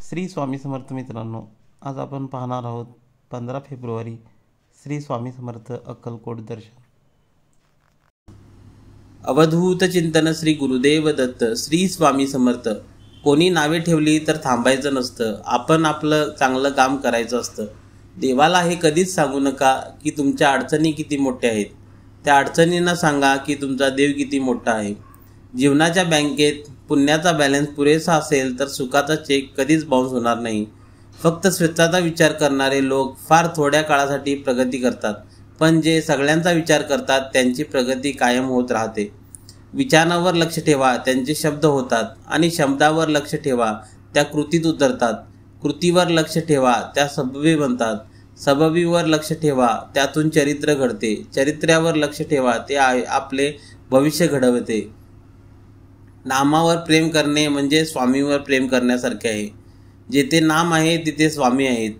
श्री स्वामी समर्थ मित्रांनो, आज आपण पाहणार आहोत 15 फेब्रुवारी श्री स्वामी समर्थ अक्कलकोट दर्शन. अवधूत चिंतन श्री गुरुदेव दत्त. श्री स्वामी समर्थ. कोणी नावे ठेवली तर थांबायचं नसतं. आपण आपलं चांगलं काम करायचं असतं. देवाला हे कधीच सांगू नका की तुमच्या अडचणी किती मोठ्या आहेत. त्या अडचणींना सांगा की तुमचा देव किती मोठा आहे. जीवनाच्या बँकेत पुण्याचा बॅलन्स पुरेसा असेल तर सुखाचा चेक कधीच बाउन्स होणार नाही. फक्त स्वतःचा विचार करणारे लोक फार थोड्या काळासाठी प्रगती करतात, पण जे सगळ्यांचा विचार करतात त्यांची प्रगती कायम होत राहते. विचारांवर लक्ष ठेवा, त्यांचे शब्द होतात, आणि शब्दावर लक्ष ठेवा, त्या कृतीत उतरतात. कृतीवर लक्ष ठेवा, त्या सबबी बनतात. सबबीवर लक्ष ठेवा, त्यातून चरित्र घडते. चरित्र्यावर लक्ष ठेवा, ते आपले भविष्य घडवते. नामावर प्रेम करणे म्हणजे स्वामीवर प्रेम करण्यासारखे आहे. जेथे नाम आहे तिथे स्वामी आहेत.